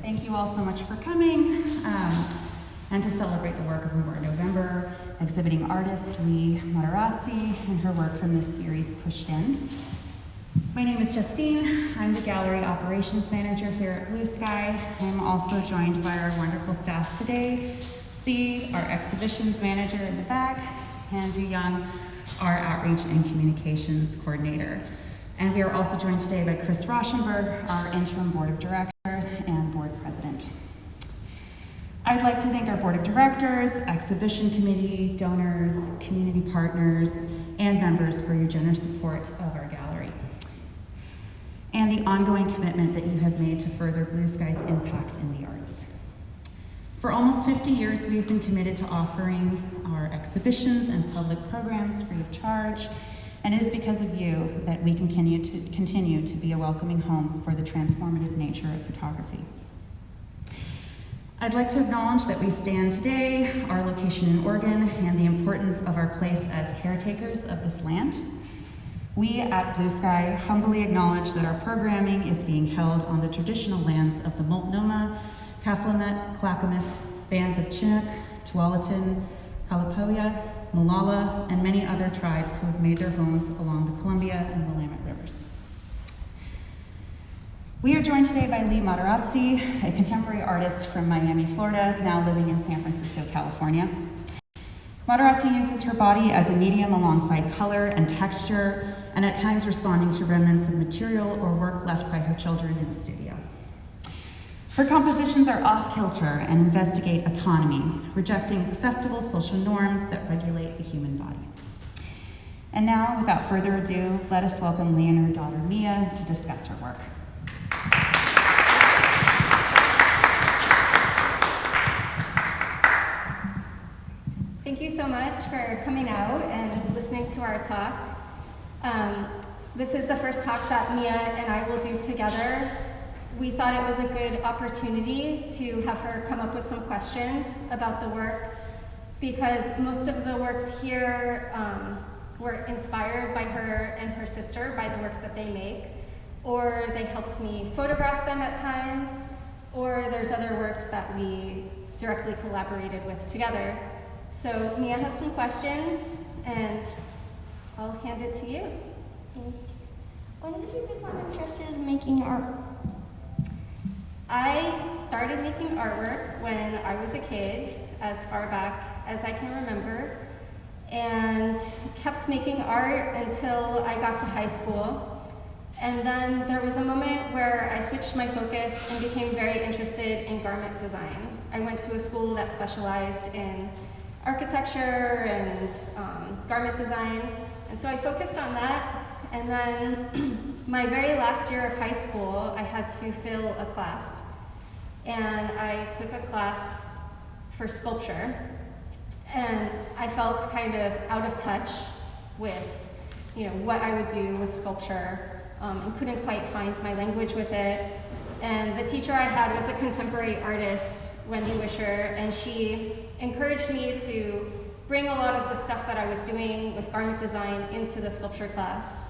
Thank you all so much for coming. And to celebrate the work of More November, exhibiting artist Lee Materazzi and her work from this series, Pushed In. My name is Justine. I'm the gallery operations manager here at Blue Sky. I'm also joined by our wonderful staff today. C, our exhibitions manager in the back, and Du Young, our outreach and communications coordinator. And we are also joined today by Chris Rauschenberg, our interim board of directors and board president. I'd like to thank our board of directors, exhibition committee, donors, community partners, and members for your generous support of our gallery, and the ongoing commitment that you have made to further Blue Sky's impact in the arts. For almost 50 years, we've been committed to offering our exhibitions and public programs free of charge, and it is because of you that we can continue to be a welcoming home for the transformative nature of photography. I'd like to acknowledge that we stand today, our location in Oregon, and the importance of our place as caretakers of this land. We at Blue Sky humbly acknowledge that our programming is being held on the traditional lands of the Multnomah, Kaflamet, Clackamas, bands of Chinook, Tualatin, Kalapoya, Molalla, and many other tribes who have made their homes along the Columbia and Willamette rivers. We are joined today by Lee Materazzi, a contemporary artist from Miami, Florida, now living in San Francisco, California. Materazzi uses her body as a medium alongside color and texture, and at times responding to remnants of material or work left by her children in the studio. Her compositions are off-kilter and investigate autonomy, rejecting acceptable social norms that regulate the human body. And now, without further ado, let us welcome Lee and her daughter Mia to discuss her work. Thank you so much for coming out and listening to our talk. This is the first talk that Mia and I will do together. We thought it was a good opportunity to have her come up with some questions about the work, because most of the works here were inspired by her and her sister, by the works that they make, or they helped me photograph them at times, or there's other works that we directly collaborated with together. So Mia has some questions, and I'll hand it to you. Thanks. When did you become interested in making art? I started making artwork when I was a kid, as far back as I can remember, and kept making art until I got to high school. And then there was a moment where I switched my focus and became very interested in garment design. I went to a school that specialized in architecture and garment design, and so I focused on that. And then my very last year of high school, I had to fill a class, and I took a class for sculpture, and I felt kind of out of touch with, what I would do with sculpture, and couldn't quite find my language with it. And the teacher I had was a contemporary artist, Wendy Wisher, and she encouraged me to bring a lot of the stuff that I was doing with garment design into the sculpture class.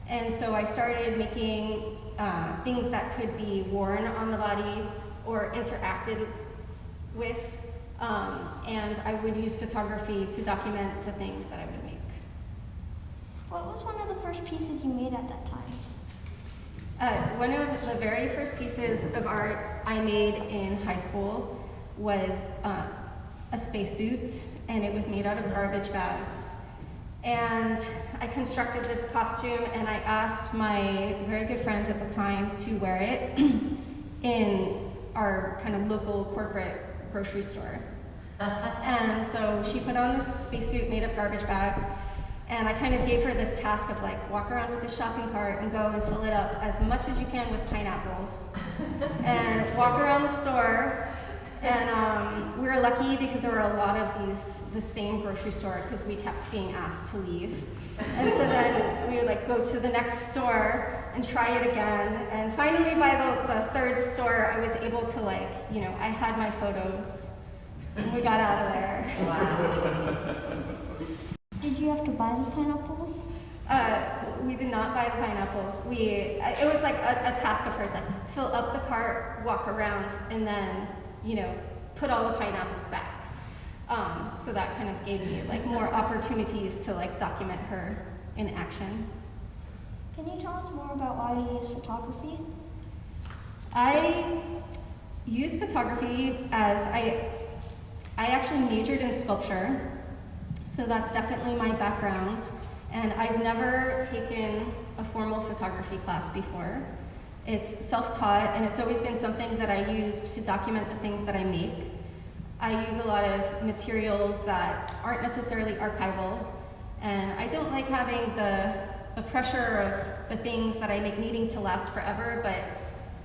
And so I started making things that could be worn on the body or interacted with, and I would use photography to document the things that I would make. What was one of the first pieces you made at that time? One of the very first pieces of art I made in high school was a spacesuit, and it was made out of garbage bags. And I constructed this costume, and I asked my very good friend at the time to wear it in our kind of local corporate grocery store. And so she put on this spacesuit made of garbage bags, and I kind of gave her this task of walk around with the shopping cart and go and fill it up as much as you can with pineapples, and walk around the store. And we were lucky because there were a lot of the same grocery store, because we kept being asked to leave. And so then we would go to the next store and try it again. And finally, by the third store, I was able to I had my photos, and we got out of there. Wow. Did you have to buy the pineapples? we did not buy the pineapples. It was like a task of hers, like fill up the cart, walk around, and then, put all the pineapples back. So that kind of gave me like more opportunities to like document her in action. Can you tell us more about why you use photography? I use photography as I actually majored in sculpture, so that's definitely my background. And I've never taken a formal photography class before. It's self-taught, and it's always been something that I use to document the things that I make. I use a lot of materials that aren't necessarily archival, and I don't like having the pressure of the things that I make needing to last forever, but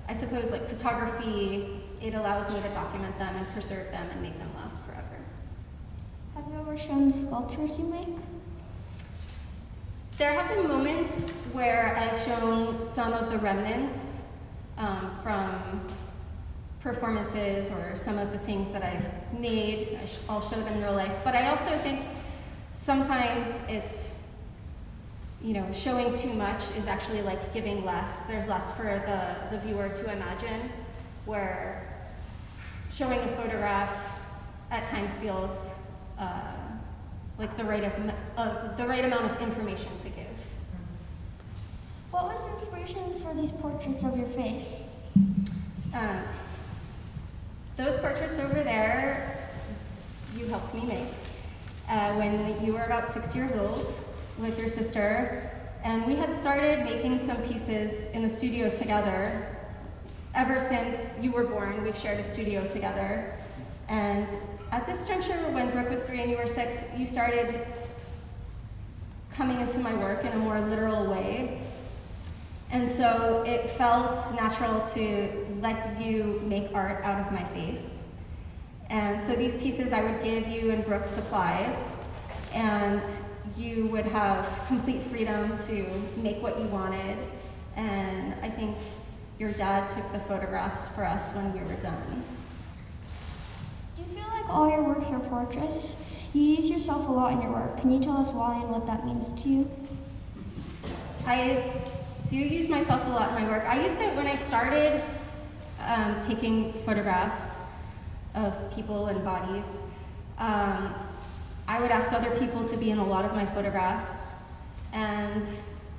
I suppose like photography, it allows me to document them and preserve them and make them last forever. Have you ever shown the sculptures you make? There have been moments where I've shown some of the remnants from performances or some of the things that I've made. I'll show them in real life. But I also think sometimes it's, showing too much is actually like giving less. There's less for the viewer to imagine, where showing a photograph at times feels like the right amount of information to give. What was the inspiration for these portraits of your face? Those portraits over there, you helped me make when you were about 6 years old with your sister, and we had started making some pieces in the studio together. Ever since you were born, we've shared a studio together, and at this juncture, when Brooke was 3 and you were 6, you started coming into my work in a more literal way. And so it felt natural to let you make art out of my face. And so these pieces I would give you in Brooke's supplies, and you would have complete freedom to make what you wanted. And I think your dad took the photographs for us when we were done. Do you feel like all your works are portraits? You use yourself a lot in your work. Can you tell us why and what that means to you? I do use myself a lot in my work. I used to, when I started taking photographs of people and bodies, I would ask other people to be in a lot of my photographs. And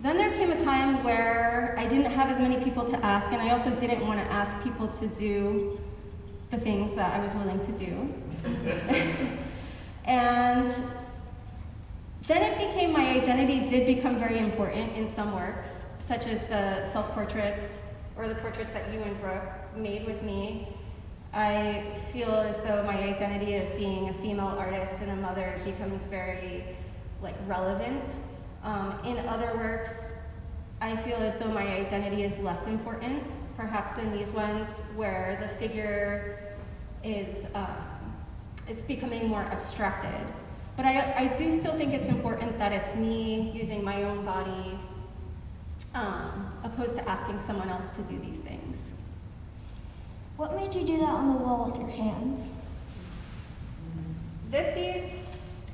then there came a time where I didn't have as many people to ask, and I also didn't want to ask people to do the things that I was willing to do. And then it became, my identity did become very important in some works, such as the self-portraits or the portraits that you and Brooke made with me. I feel as though my identity as being a female artist and a mother becomes very relevant. In other works, I feel as though my identity is less important, perhaps in these ones where the figure is, it's becoming more abstracted. But I do still think it's important that it's me using my own body, opposed to asking someone else to do these things. What made you do that on the wall with your hands? This piece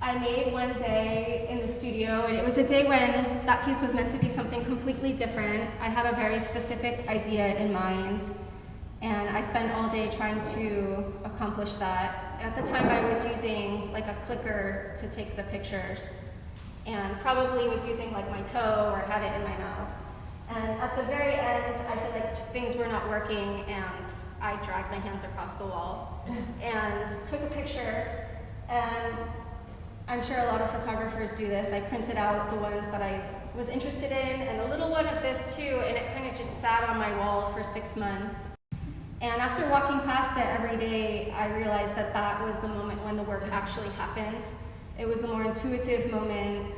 I made one day in the studio, and it was a day when that piece was meant to be something completely different. I had a very specific idea in mind, and I spent all day trying to accomplish that. At the time, I was using a clicker to take the pictures, and probably was using my toe or had it in my mouth. And at the very end, I feel like just things were not working, and I dragged my hands across the wall and took a picture. And I'm sure a lot of photographers do this. I printed out the ones that I was interested in, and a little one of this too, and it kind of just sat on my wall for 6 months. And after walking past it every day, I realized that that was the moment when the work actually happened. It was the more intuitive moment.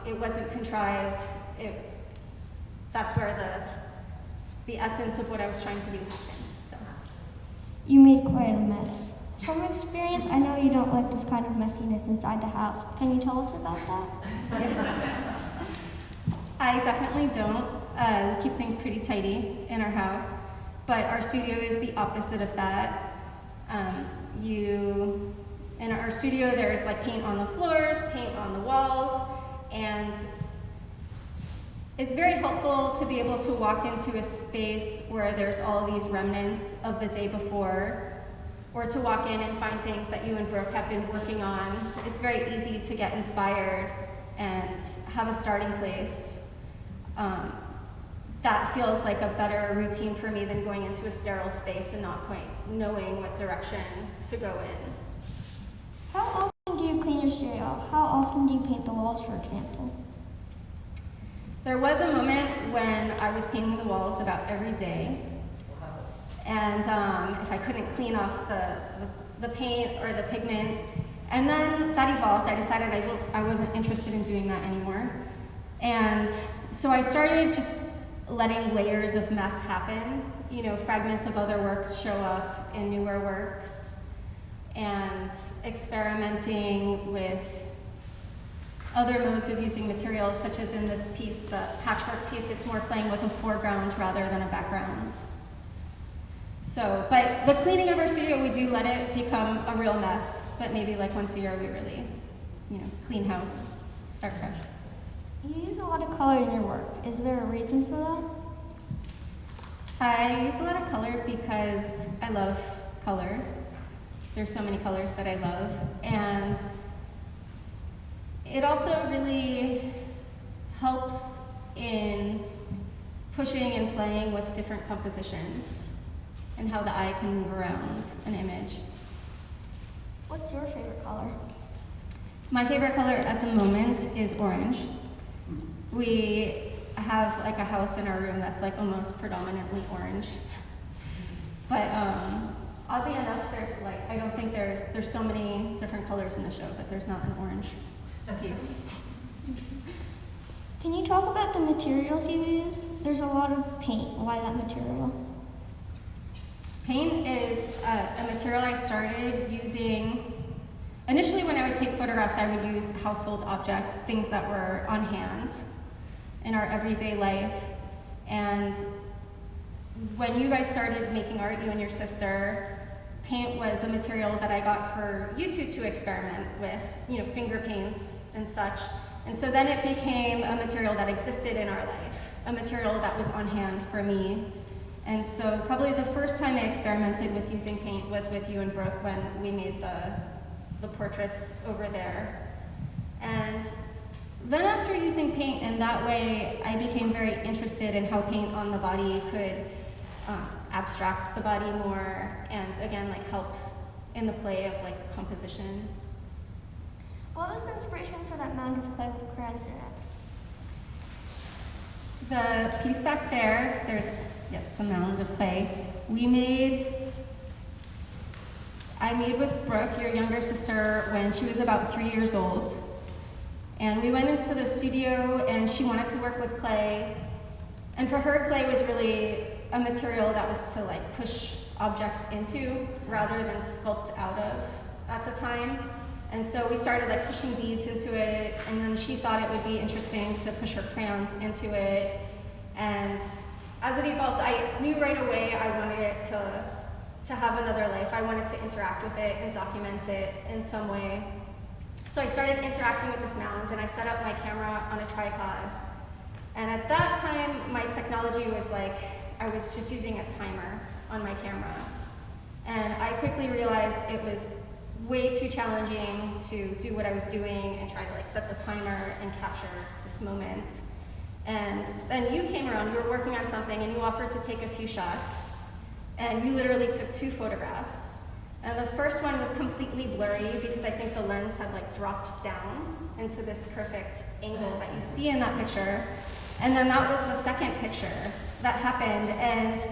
It wasn't contrived. That's where the essence of what I was trying to do happened. So. You made quite a mess. From experience, I know you don't like this kind of messiness inside the house. Can you tell us about that? Yes. I definitely don't. We keep things pretty tidy in our house, but our studio is the opposite of that. In our studio, there's paint on the floors, paint on the walls, and it's very helpful to be able to walk into a space where there's all these remnants of the day before, or to walk in and find things that you and Brooke have been working on. It's very easy to get inspired and have a starting place. That feels like a better routine for me than going into a sterile space and not quite knowing what direction to go in. How often do you clean your studio? How often do you paint the walls, for example? There was a moment when I was painting the walls about every day. And if I couldn't clean off the paint or the pigment, and then that evolved. I decided I wasn't interested in doing that anymore. And so I started just letting layers of mess happen. You know, fragments of other works show up in newer works, and experimenting with other modes of using materials, such as in this piece, the patchwork piece, it's more playing with a foreground rather than a background. So, but the cleaning of our studio, we do let it become a real mess, but maybe like once a year we really, clean house, start fresh. You use a lot of color in your work. Is there a reason for that? I use a lot of color because I love color. There's so many colors that I love, and it also really helps in pushing and playing with different compositions and how the eye can move around an image. What's your favorite color? My favorite color at the moment is orange. We have like a house in our room that's like almost predominantly orange. But oddly enough, I don't think there's so many different colors in the show, but there's not an orange piece. Can you talk about the materials you use? There's a lot of paint. Why that material? Paint is a material I started using. Initially, when I would take photographs, I would use household objects, things that were on hand in our everyday life. And when you guys started making art, you and your sister, paint was a material that I got for you two to experiment with, finger paints and such. And so then it became a material that existed in our life, a material that was on hand for me. And so probably the first time I experimented with using paint was with you and Brooke when we made the portraits over there. And then after using paint in that way, I became very interested in how paint on the body could abstract the body more and again, help in the play of composition. What was the inspiration for that mound of clay with crayons in it? The piece back there, there's the mound of clay. I made with Brooke, your younger sister, when she was about 3 years old. And we went into the studio and she wanted to work with clay. And for her, clay was really a material that was to push objects into rather than sculpt out of at the time. And so we started pushing beads into it, and then she thought it would be interesting to push her crayons into it. And as it evolved, I knew right away I wanted it to have another life. I wanted to interact with it and document it in some way. So I started interacting with this mound, and I set up my camera on a tripod. And at that time, my technology was I was just using a timer on my camera. And I quickly realized it was way too challenging to do what I was doing and try to set the timer and capture this moment. And then you came around, you were working on something, and you offered to take a few shots. And you literally took 2 photographs. And the first one was completely blurry because I think the lens had dropped down into this perfect angle that you see in that picture. And then that was the second picture that happened. And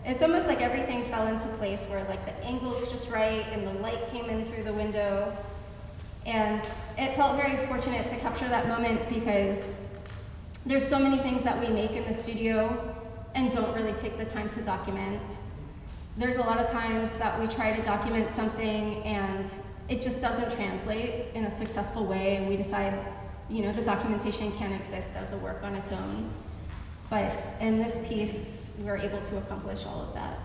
it's almost like everything fell into place where the angle's just right and the light came in through the window. And it felt very fortunate to capture that moment because there's so many things that we make in the studio and don't really take the time to document. There's a lot of times that we try to document something and it just doesn't translate in a successful way, and we decide, the documentation can't exist as a work on its own. But in this piece, we were able to accomplish all of that.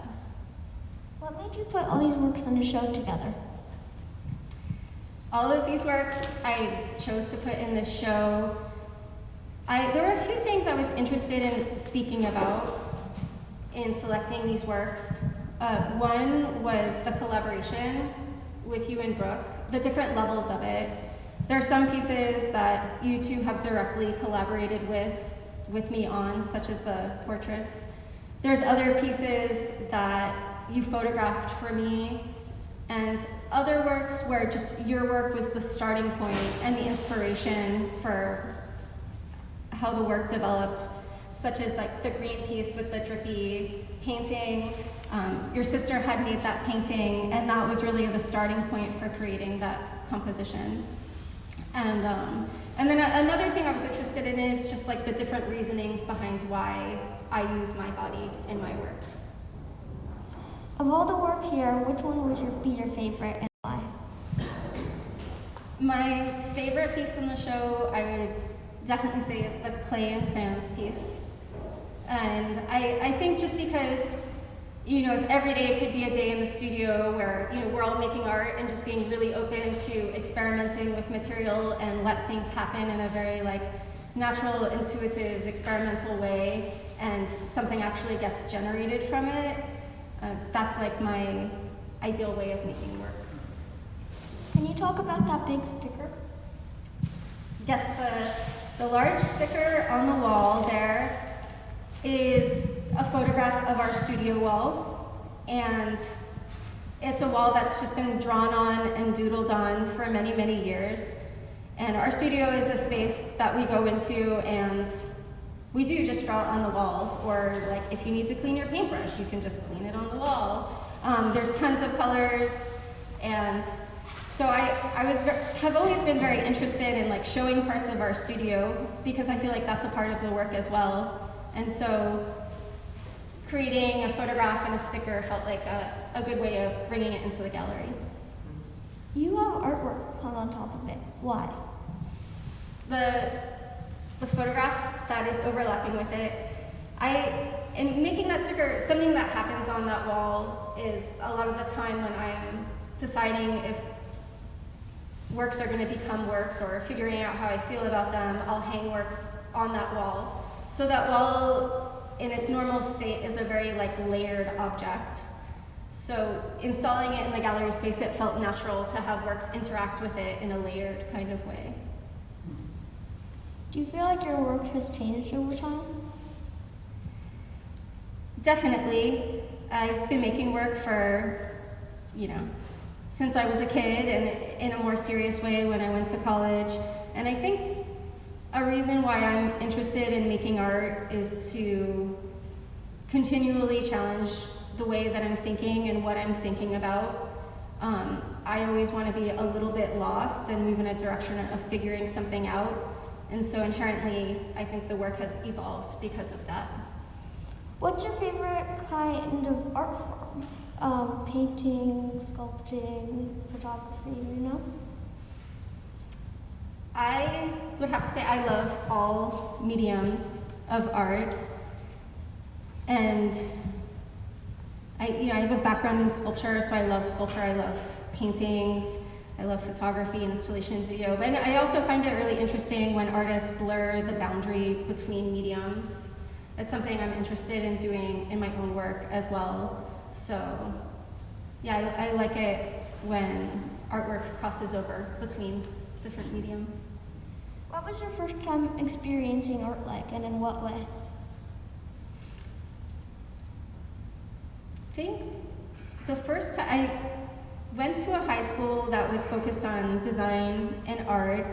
What made you put all these works in a show together? All of these works I chose to put in this show There were a few things I was interested in speaking about in selecting these works. One was the collaboration with you and Brooke, the different levels of it. There are some pieces that you two have directly collaborated with me on, such as the portraits. There's other pieces that you photographed for me, and other works where just your work was the starting point and the inspiration for how the work developed, such as like the green piece with the drippy painting. Your sister had made that painting, and that was really the starting point for creating that composition. And then another thing I was interested in is just like the different reasonings behind why I use my body in my work. Of all the work here, which one would be your favorite and why? My favorite piece in the show, I would definitely say, is the clay and crayons piece. And I think just because, if every day could be a day in the studio where, we're all making art and just being really open to experimenting with material and let things happen in a very natural, intuitive, experimental way, and something actually gets generated from it, that's my ideal way of making work. Can you talk about that big sticker? Yes, the large sticker on the wall there is a photograph of our studio wall, and it's a wall that's just been drawn on and doodled on for many, many years. And our studio is a space that we go into and we do just draw on the walls, or if you need to clean your paintbrush, you can just clean it on the wall. There's tons of colors, and so I have always been very interested in showing parts of our studio, because I feel like that's a part of the work as well. And so creating a photograph and a sticker felt like a good way of bringing it into the gallery. You have artwork hung on top of it. Why? The photograph that is overlapping with it, in making that sticker, something that happens on that wall is a lot of the time when I am deciding if works are going to become works or figuring out how I feel about them, I'll hang works on that wall. So that wall in its normal state is a very layered object. So installing it in the gallery space, it felt natural to have works interact with it in a layered kind of way. Do you feel like your work has changed over time? Definitely. I've been making work for, since I was a kid, and in a more serious way when I went to college. And I think a reason why I'm interested in making art is to continually challenge the way that I'm thinking and what I'm thinking about. I always want to be a little bit lost and move in a direction of figuring something out. And so inherently, I think the work has evolved because of that. What's your favorite kind of art form? Painting, sculpting, photography, I would have to say I love all mediums of art. And I have a background in sculpture, so I love sculpture, I love paintings, I love photography and installation video. But I also find it really interesting when artists blur the boundary between mediums. That's something I'm interested in doing in my own work as well. So yeah, I like it when artwork crosses over between different mediums. What was your first time experiencing art like, and in what way? I think the first time I went to a high school that was focused on design and art,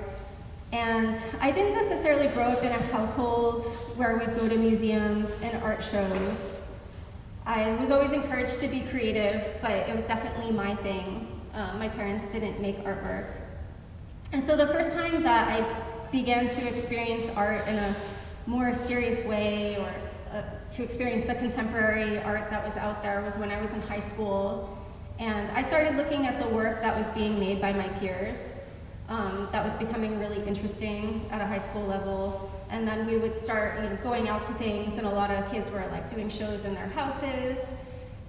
and I didn't necessarily grow up in a household where we'd go to museums and art shows. I was always encouraged to be creative, but it was definitely my thing. My parents didn't make artwork. And so the first time that I began to experience art in a more serious way, or to experience the contemporary art that was out there, was when I was in high school. And I started looking at the work that was being made by my peers. That was becoming really interesting at a high school level. And then we would start going out to things, and a lot of kids were doing shows in their houses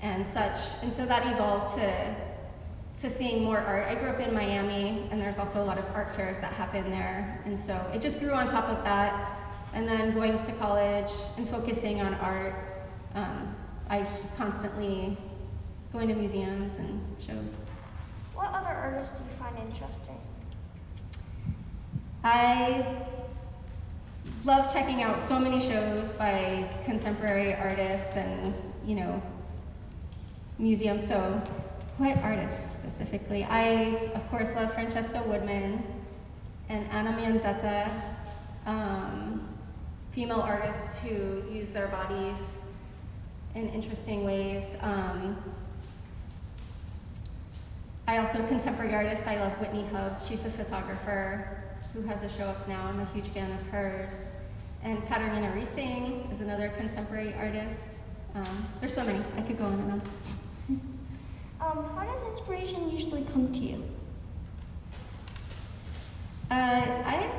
and such. And so that evolved to seeing more art. I grew up in Miami, and there's also a lot of art fairs that happen there. And so it just grew on top of that. And then going to college and focusing on art, I was just constantly going to museums and shows. What other artists do you find interesting? I love checking out so many shows by contemporary artists and, museums. So what artists specifically? I, of course, love Francesca Woodman and Anna Miantetta, female artists who use their bodies in interesting ways. I also, contemporary artists, I love Whitney Hubbs. She's a photographer who has a show up now. I'm a huge fan of hers. And Katarina Riesing is another contemporary artist. There's so many, I could go on and on. How does inspiration usually come to you? I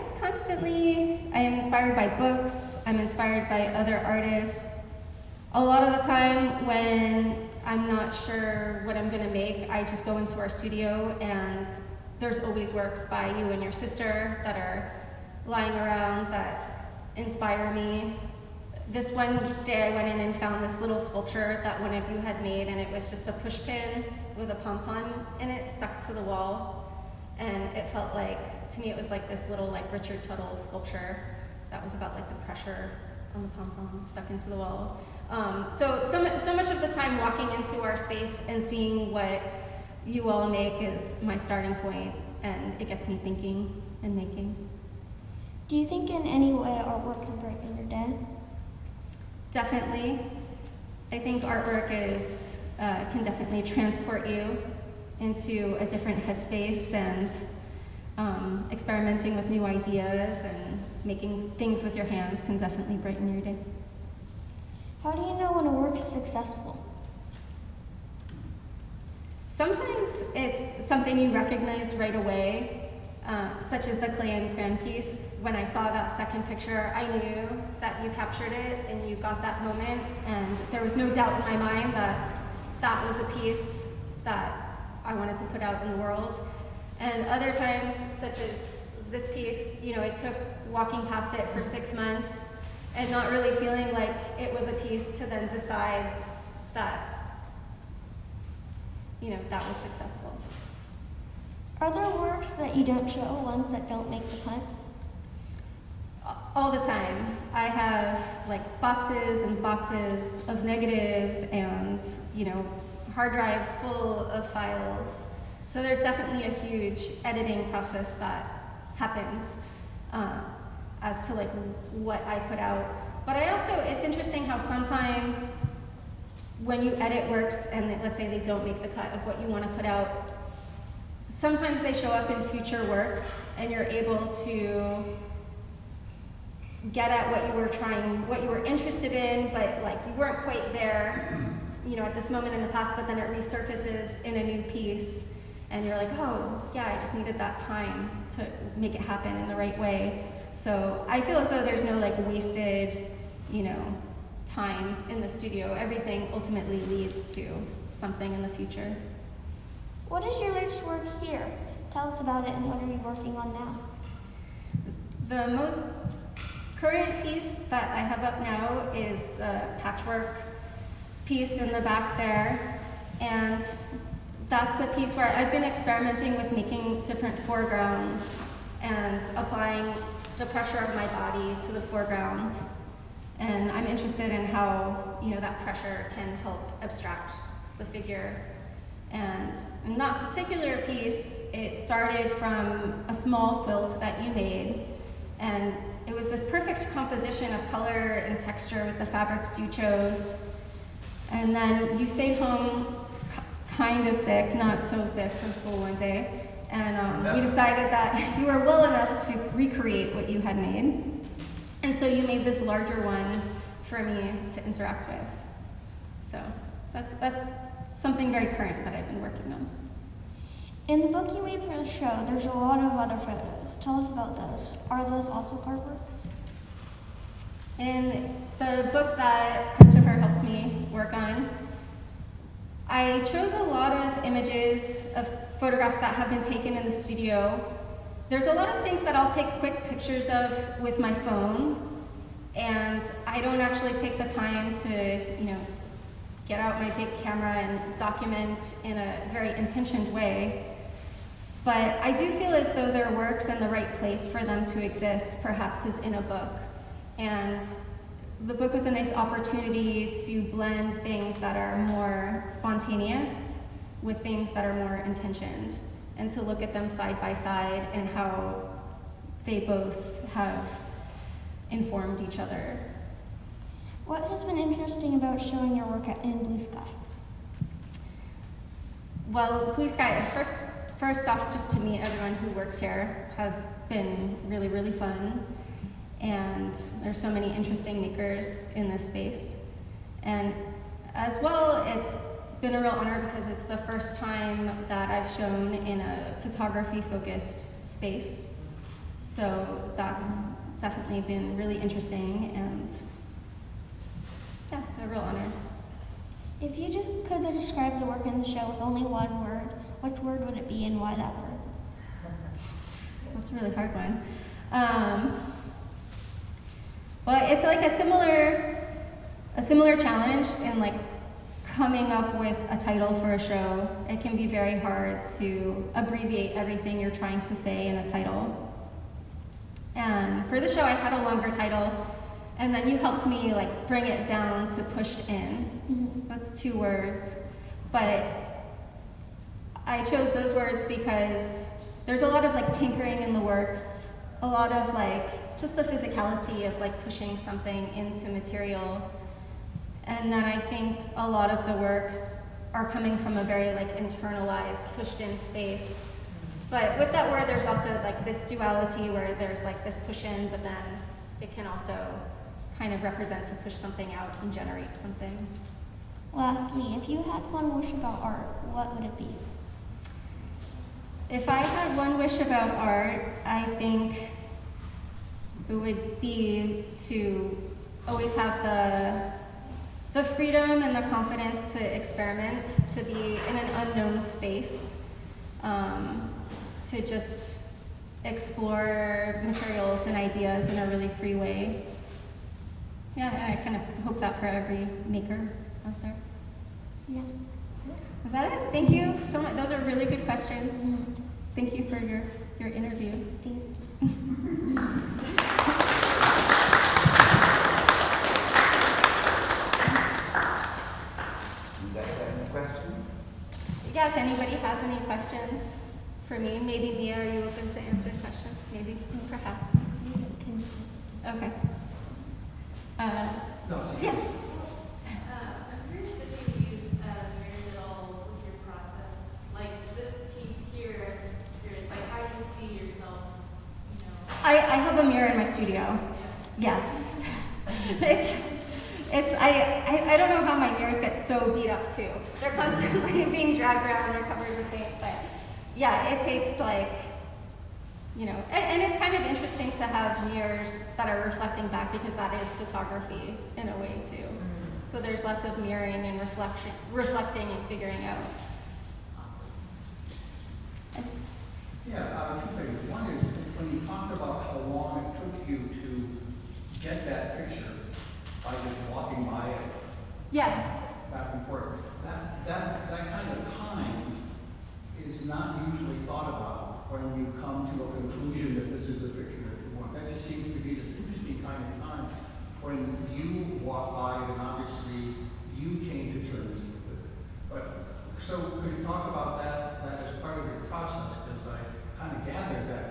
am inspired by books, I'm inspired by other artists. A lot of the time when I'm not sure what I'm gonna make, I just go into our studio and there's always works by you and your sister that are lying around that inspire me. This one day I went in and found this little sculpture that one of you had made, and it was just a push pin with a pom-pom in it stuck to the wall. And it felt like, to me it was like this little like Richard Tuttle sculpture that was about like the pressure on the pom-pom stuck into the wall. So much of the time walking into our space and seeing what you all make is my starting point, and it gets me thinking and making. Do you think in any way artwork can brighten your day? Definitely. I think artwork can definitely transport you into a different headspace, and experimenting with new ideas and making things with your hands can definitely brighten your day. How do you know when a work is successful? Sometimes it's something you recognize right away, such as the clay and crayon piece. When I saw that second picture, I knew that you captured it and you got that moment, and there was no doubt in my mind that that was a piece that I wanted to put out in the world. And other times, such as this piece, it took walking past it for 6 months and not really feeling like it was a piece to then decide that that was successful. Are there works that you don't show, ones that don't make the cut? All the time. I have like boxes and boxes of negatives and, hard drives full of files. So there's definitely a huge editing process that happens as to like what I put out. But it's interesting how sometimes when you edit works and let's say they don't make the cut of what you want to put out, sometimes they show up in future works and you're able to get at what you were interested in, but like you weren't quite there, at this moment in the past, but then it resurfaces in a new piece and you're like, oh yeah, I just needed that time to make it happen in the right way. So I feel as though there's no like wasted, time in the studio. Everything ultimately leads to something in the future. What is your latest work here? Tell us about it, and what are you working on now? The most current piece that I have up now is the patchwork piece in the back there. And that's a piece where I've been experimenting with making different foregrounds and applying the pressure of my body to the foreground. And I'm interested in how, that pressure can help abstract the figure. And in that particular piece, it started from a small quilt that you made. And it was this perfect composition of color and texture with the fabrics you chose. And then you stayed home kind of sick, not so sick, from school one day. And we decided that you were well enough to recreate what you had made. And so you made this larger one for me to interact with. So that's something very current that I've been working on. In the book you made for the show, there's a lot of other photos. Tell us about those. Are those also artworks? In the book that Christopher helped me work on, I chose a lot of images of photographs that have been taken in the studio. There's a lot of things that I'll take quick pictures of with my phone, And I don't actually take the time to, get out my big camera and document in a very intentioned way. But I do feel as though their work's in the right place for them to exist, perhaps is in a book. And the book was a nice opportunity to blend things that are more spontaneous with things that are more intentioned, and to look at them side by side and how they both have informed each other. What has been interesting about showing your work in Blue Sky? Well, Blue Sky, first off, just to meet everyone who works here has been really, really fun. And there's so many interesting makers in this space. And as well, it's been a real honor because it's the first time that I've shown in a photography-focused space. So that's definitely been really interesting, and yeah, a real honor. If you just could describe the work in the show with only one word, which word would it be and why that word? That's a really hard one. Well, it's like a similar challenge in like coming up with a title for a show. It can be very hard to abbreviate everything you're trying to say in a title. And for the show, I had a longer title, and then you helped me like bring it down to pushed in. Mm-hmm. That's 2 words. But I chose those words because there's a lot of like tinkering in the works, a lot of like just the physicality of like pushing something into material. And then I think a lot of the works are coming from a very like internalized, pushed in space. But with that word, there's also like this duality where there's like this push in, but then it can also kind of represent to push something out and generate something. Lastly, if you had one wish about art, what would it be? If I had one wish about art, I think it would be to always have the freedom and the confidence to experiment, to be in an unknown space, to just explore materials and ideas in a really free way. Yeah, and I kind of hope that for every maker out there. Yeah. Is that it? Thank you so much. Those are really good questions. Mm-hmm. Thank you for your interview. Thank you. You guys have any questions? Yeah, if anybody has any questions for me, maybe Mia, are you open to answering questions? Maybe, perhaps. Okay. No. Yes. I'm curious if you use mirrors at all with your process. Like this piece here, I'm curious, like how do you see yourself, I have a mirror in my studio. Yes. I don't know how my mirrors get so beat up too. They're constantly being dragged around, they're covered with paint, but yeah, it takes like, and it's kind of interesting to have mirrors that are reflecting back because that is photography in a way too. So there's lots of mirroring and reflecting and figuring out. Yeah, 2 things. One is when you talked about how long it took you to get that picture by just walking by it Yes. back and forth. That kind of time is not usually thought about when you come to a conclusion that this is the picture that you want. That just seems to be this interesting kind of time when you walk by and obviously you came to terms with it. But so could you talk about that as part of your process? Because I kind of gathered that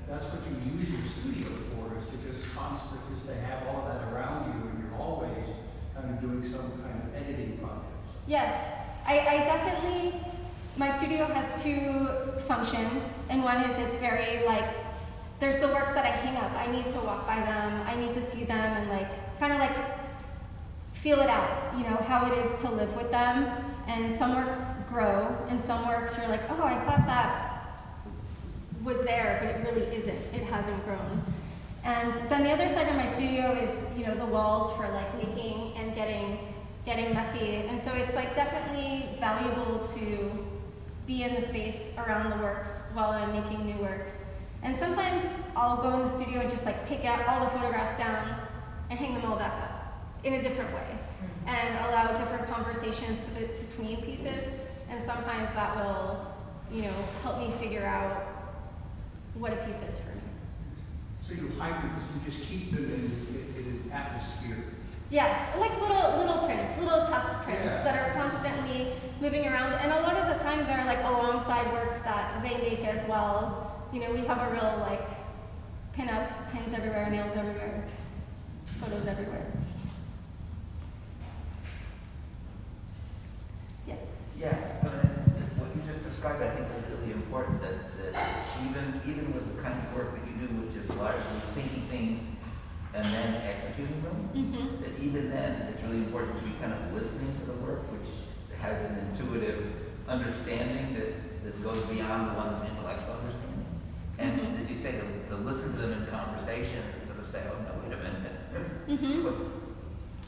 that's what you use your studio for, is to just constantly just to have all of that around you, and you're always kind of doing some kind of editing projects. Yes, I definitely, my studio has 2 functions, and one is it's very like, there's the works that I hang up. I need to walk by them, I need to see them and like, kind of like feel it out, how it is to live with them. And some works grow, and some works you're like, oh, I thought that was there, but it really isn't. It hasn't grown. And then the other side of my studio is, the walls for like making and getting messy. And so it's like definitely valuable to be in the space around the works while I'm making new works. And sometimes I'll go in the studio and just like take out all the photographs down and hang them all back up in a different way and allow different conversations between pieces. And sometimes that will, help me figure out what a piece is for me. So you hybrid, you just keep them in an atmosphere. Yes, like little prints, little test prints Yeah. that are constantly moving around. And a lot of the time they're like alongside works that they make as well. We have a real like pin-up, pins everywhere, nails everywhere, photos everywhere. Yeah. Yeah, what you just described, I think, is really important. That even with the kind of work that you do, which is largely thinking things and then executing them, Mm-hmm. that even then it's really important to be kind of listening to the work, which has an intuitive understanding that goes beyond one's intellectual understanding. And Mhm. as you say, to listen to them in conversation and sort of say, oh no, wait a minute. Mm-hmm. But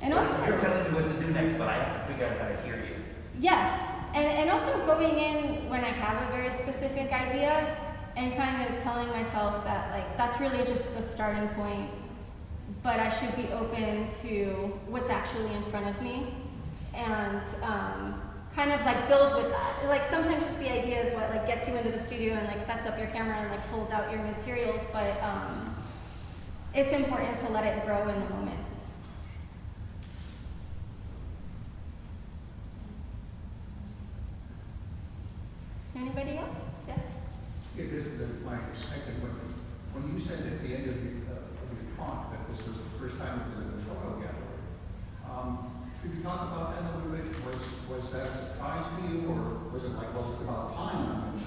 And also, you're telling me what to do next, but I have to figure out how to hear you. yes, and also going in when I have a very specific idea and kind of telling myself that like that's really just the starting point, but I should be open to what's actually in front of me and kind of like build with that. Like sometimes just the idea is what like gets you into the studio and like sets up your camera and like pulls out your materials, but it's important to let it grow in the moment. Anybody else? Yes? Yeah, my perspective, when you said at the end of your talk that this was the first time it was in the photo gallery, could you talk about that a little bit? Was that a surprise to you, or was it like, well, it's about time I'm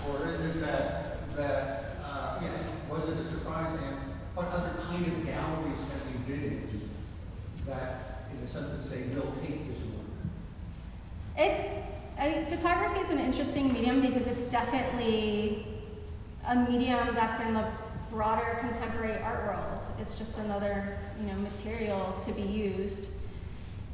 or is it was it a surprise? And what other kind of galleries have you been in that, in a sense, would say, we'll take this work? Photography is an interesting medium because it's definitely a medium that's in the broader contemporary art world. It's just another, material to be used.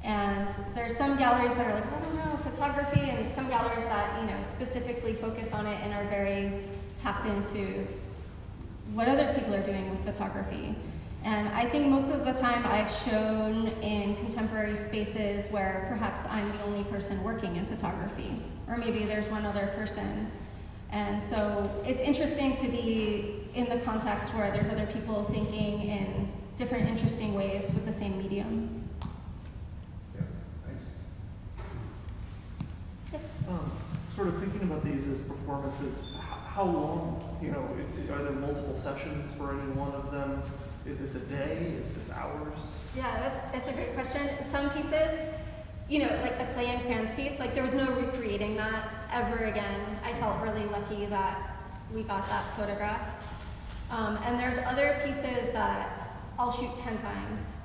And there's some galleries that are like, I don't know, photography, and some galleries that, specifically focus on it and are very tapped into what other people are doing with photography. And I think most of the time I've shown in contemporary spaces where perhaps I'm the only person working in photography, or maybe there's one other person. And so it's interesting to be in the context where there's other people thinking in different interesting ways with the same medium. Yeah, thanks. Sort of thinking about these as performances, how long, are there multiple sessions for any one of them? Is this a day? Is this hours? Yeah, that's a great question. Some pieces, like the clay and crayons piece, like there was no recreating that ever again. I felt really lucky that we got that photograph. And there's other pieces that I'll shoot 10 times.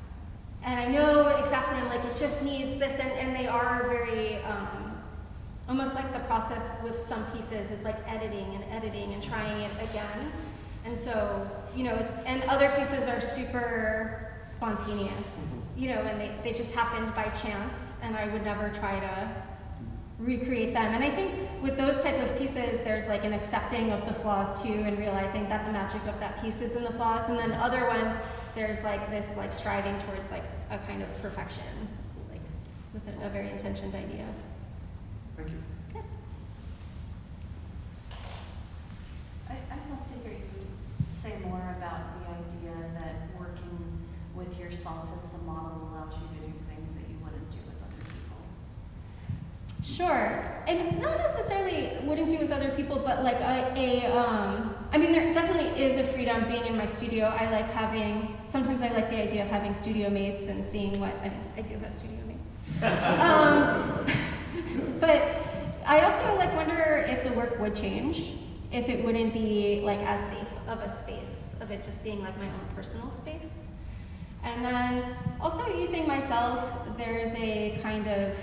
And I know exactly, I'm like, it just needs this, and they are very, almost like the process with some pieces is like editing and trying it again. And so, and other pieces are super spontaneous, and they just happened by chance, and I would never try to recreate them. And I think with those type of pieces, there's like an accepting of the flaws too, and realizing that the magic of that piece is in the flaws. And then other ones, there's like this like striving towards like a kind of perfection, like with a very intentioned idea. Thank you. Yeah. I'd love to hear you say more about the idea that working with yourself as the model allows you to do things that you wouldn't do with other people. Sure, and not necessarily wouldn't do with other people, but like I mean, there definitely is a freedom being in my studio. I like sometimes I like the idea of having studio mates and seeing I do have studio mates. But I also wonder if the work would change, if it wouldn't be like as safe of a space, of it just being like my own personal space. And then also using myself, there's a kind of,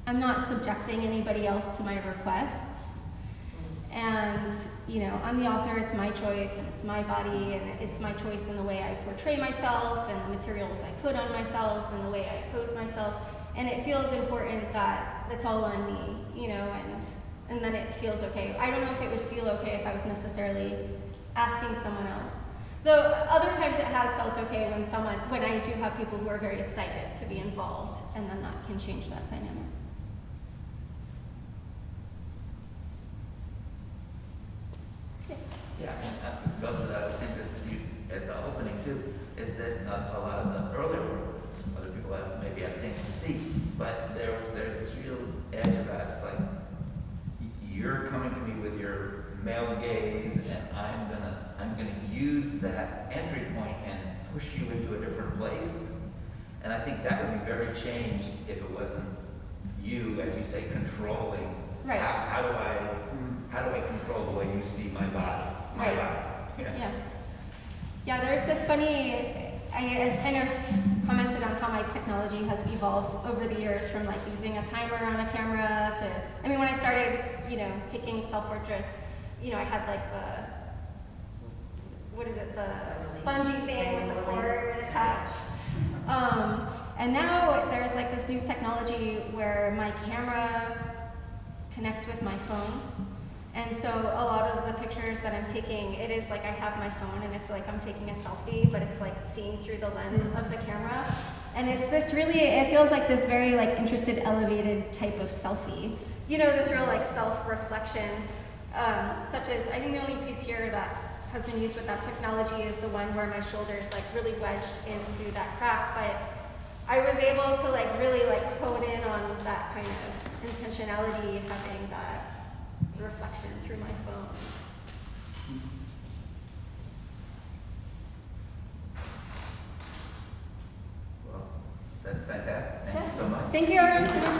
I'm not subjecting anybody else to my requests. And, I'm the author, it's my choice, and it's my body, and it's my choice in the way I portray myself, and the materials I put on myself, and the way I pose myself. And it feels important that it's all on me, and then it feels okay. I don't know if it would feel okay if I was necessarily asking someone else. Though other times it has felt okay when I do have people who are very excited to be involved, and then that can change that dynamic. Yeah, and goes with that, I was saying this to you at the opening too, is that a lot of the earlier work, other people have maybe had a chance to see, but there's this real edge of that. It's like, you're coming to me with your male gaze, and I'm gonna use that entry point and push you into a different place. And I think that would be very changed if it wasn't you, as you say, controlling. Right. How do I control the way you see my body? It's my Right. body. Yeah. Yeah, there's this funny, I kind of commented on how my technology has evolved over the years from like using a timer on a camera to, I mean, when I started, taking self-portraits, I had like the spongy thing with the cord attached. And now there's like this new technology where my camera connects with my phone. And so a lot of the pictures that I'm taking, it is like I have my phone and it's like I'm taking a selfie, but it's like seeing through the lens of the camera. And it's this really, it feels like this very like interested, elevated type of selfie. This real like self-reflection, such as, I think the only piece here that has been used with that technology is the one where my shoulder's like really wedged into that crack, but I was able to like really like hone in on that kind of intentionality, having that reflection through my phone. Well, that's fantastic. Thank you so much. Thank you everyone so much